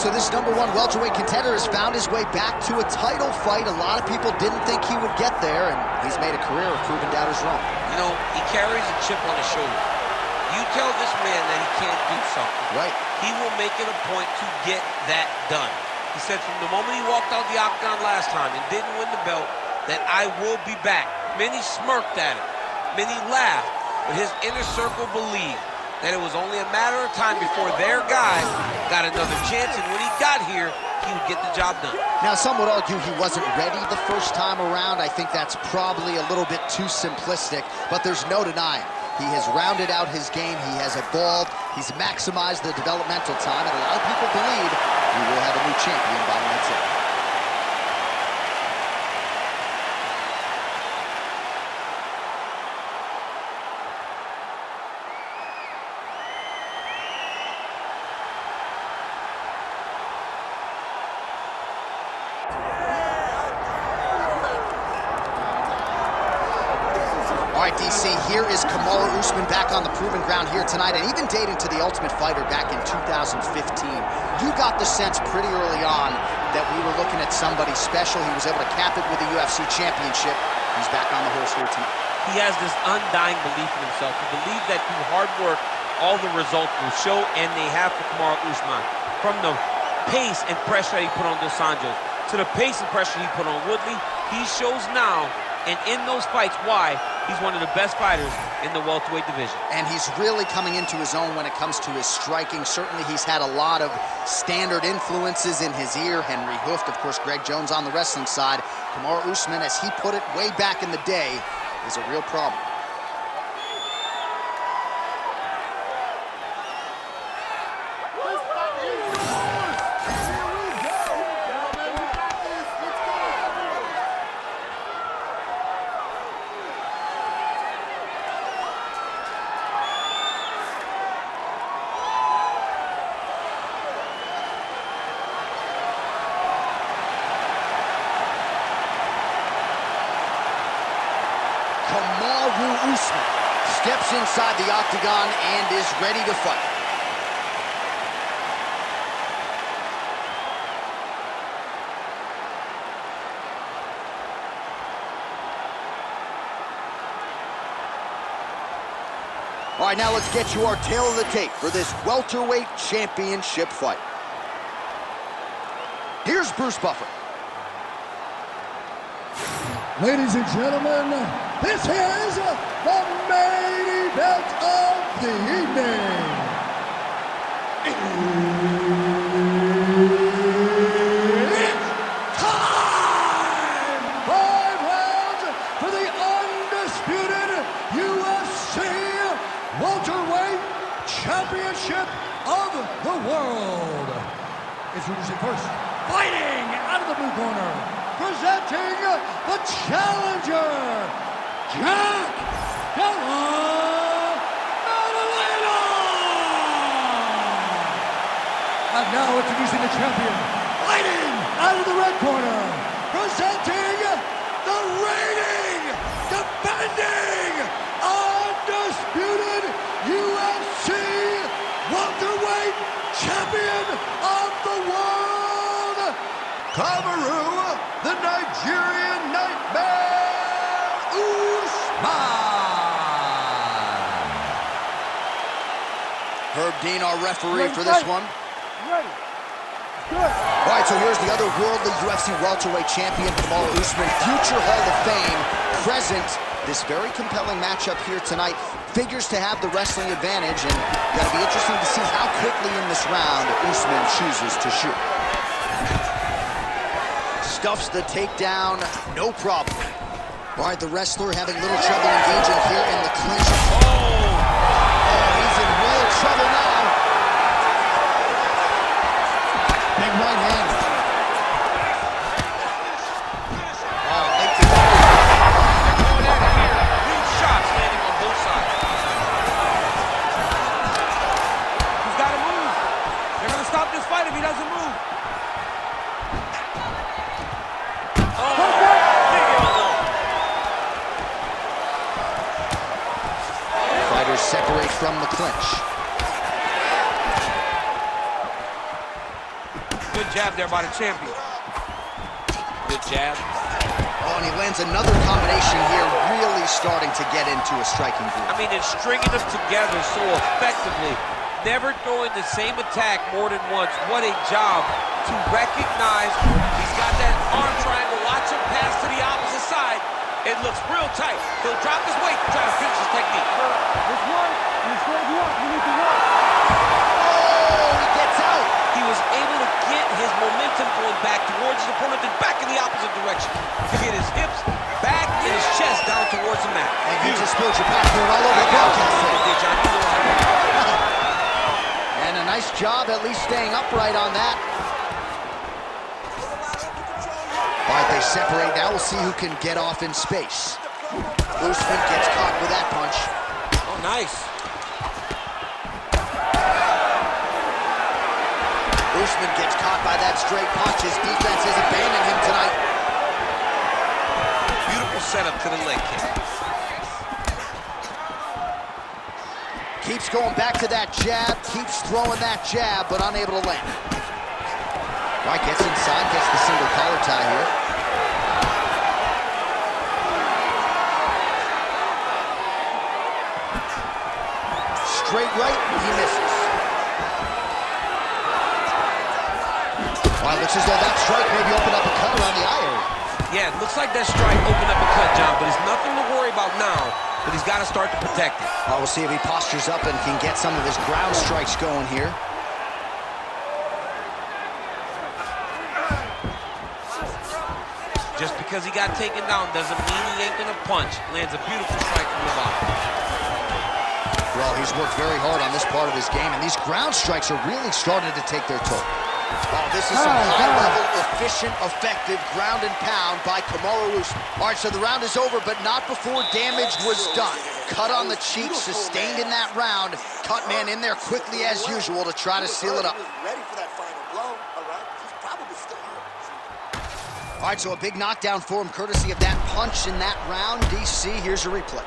so this #1 welterweight contender has found his way back to a title fight. A lot of people didn't think he would get there, and he's made a career of proving doubters wrong. You know, he carries a chip on his shoulder. You tell this man that he can't do something, right? He will make it a point to get that done. He said from the moment he walked out the octagon last time and didn't win the belt, that I will be back. Many smirked at him. Many laughed, but his inner circle believed that it was only a matter of time before their guy got another chance, and when he got here, he would get the job done. Now, some would argue he wasn't ready the first time around. I think that's probably a little bit too simplistic, but there's no denying. He has rounded out his game, he has evolved, he's maximized the developmental time, and a lot of people believe we will have a new champion by next year. All right, DC, here is Kamaru Usman back on the proven ground here tonight, and even dating to the Ultimate Fighter back in 2015. You got the sense pretty early on that we were looking at somebody special. He was able to cap it with the UFC championship. He's back on the horse here tonight. He has this undying belief in himself. He believes that through hard work, all the results will show, and they have for Kamaru Usman. From the pace and pressure that he put on Dos Anjos, to the pace and pressure he put on Woodley, he shows now, and in those fights, why he's one of the best fighters in the welterweight division. And he's really coming into his own when it comes to his striking. Certainly he's had a lot of standard influences in his ear. Henry Hooft, of course, Greg Jones on the wrestling side. Kamaru Usman, as he put it way back in the day, is a real problem. Kamaru Usman steps inside the octagon and is ready to fight. All right, now let's get you our tail of the tape for this welterweight championship fight. Here's Bruce Buffer. Ladies and gentlemen, this is the main event of the evening. It's time! 5 rounds for the undisputed UFC welterweight championship of the world. Introducing first, fighting out of the blue corner, presenting the challenger, Della Maddalena! And now introducing the champion, fighting out of the red corner, presenting the reigning, defending, undisputed UFC welterweight champion of the world, Kamaru, the Nigerian Nightmare Usman. Herb Dean, our referee for this one. Ready. Good. All right, so here's the other worldly UFC welterweight champion, Kamaru Usman, future Hall of Fame, present. This very compelling matchup here tonight figures to have the wrestling advantage, and gotta be interesting to see how quickly in this round Usman chooses to shoot. Stuffs the takedown, no problem. All right, the wrestler having little trouble engaging here in the clinch. Oh, he's in real trouble now. Big right hand. Oh, late to go. They're going at it here. Huge shots landing on both sides. He's got to move. They're going to stop this fight if he doesn't move. Separate from the clinch. jab there by the champion. Good jab. Oh, and he lands another combination here, really starting to get into a striking groove. I mean, it's stringing them together so effectively. Never throwing the same attack more than once. What a job to recognize. He's got that arm triangle. Watch him pass to the opposite side. It looks real tight. He'll drop his weight to try to finish his technique. This one, you squared you up. You need to work. Oh, he gets out. He was able to get his momentum going back towards his opponent and back in the opposite direction to get his hips back and his chest down towards the mat. And you just spilled your popcorn all over the broadcast. And a nice job at least staying upright on that. All right, they separate now. We'll see who can get off in space. Usman gets caught with that punch. Oh, nice. Usman gets caught by that straight punch. His defense has abandoned him tonight. Beautiful setup to the leg kick. Keeps going back to that jab, keeps throwing that jab, but unable to land. Right, gets inside, gets the single collar tie here. Straight right, he misses. Well, it looks as though that strike maybe opened up a cut around the eye area. Yeah, it looks like that strike opened up a cut, John, but it's nothing to worry about now, but he's got to start to protect it. We'll see if he postures up and can get some of his ground strikes going here. Just because he got taken down doesn't mean he ain't gonna punch. Lands a beautiful strike from the bottom. Well, he's worked very hard on this part of his game, and these ground strikes are really starting to take their toll. Oh, this is some high-level, efficient, effective ground and pound by Kamaru Usman. All right, so the round is over, but not before damage was done. Cut on the cheek, sustained in that round. Cut man in there quickly as usual to try to seal it up. Ready for that final blow, all right? He's probably still hurt. All right, so a big knockdown for him, courtesy of that punch in that round. DC, here's a replay.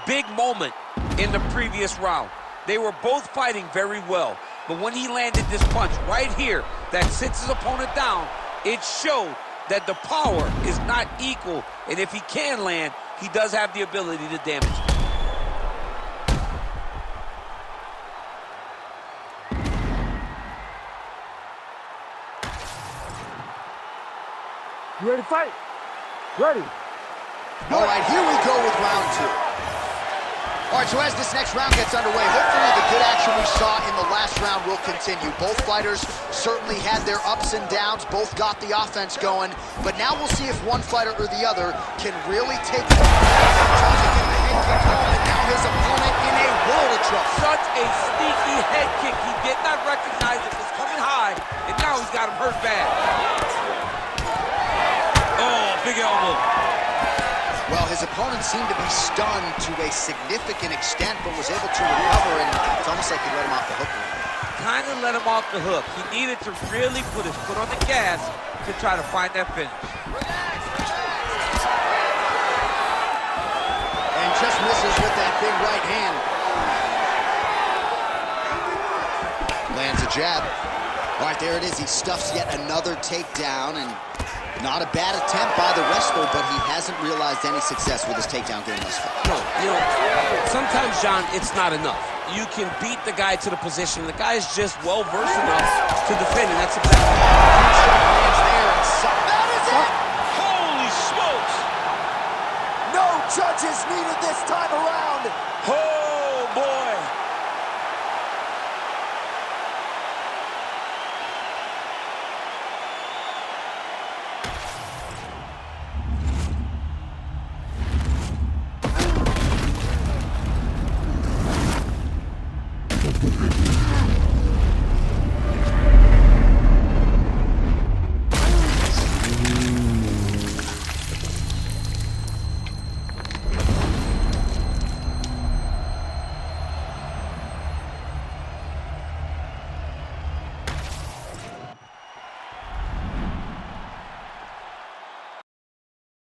Big moment in the previous round. They were both fighting very well, but when he landed this punch right here that sits his opponent down, it showed that the power is not equal, and if he can land, he does have the ability to damage him. You ready to fight? Ready. All right, here we go with round two. All right, so as this next round gets underway, hopefully the good action we saw in the last round will continue. Both fighters certainly had their ups and downs, both got the offense going, but now we'll see if one fighter or the other can really take it. Trying to get the head kick home, and now his opponent in a world of trouble. Such a sneaky head kick. He did not recognize it was coming high, and now he's got him hurt bad. Oh, big elbow. Well, his opponent seemed to be stunned to a significant extent, but was able to recover, and it's almost like he let him off the hook. Kind of let him off the hook. He needed to really put his foot on the gas to try to find that finish. And just misses with that big right hand. Lands a jab. All right, there it is. He stuffs yet another takedown, and not a bad attempt by the wrestler, but he hasn't realized any success with his takedown game thus far. No, you know, sometimes, John, it's not enough. You can beat the guy to the position. The guy is just well-versed enough to defend, and that's exactly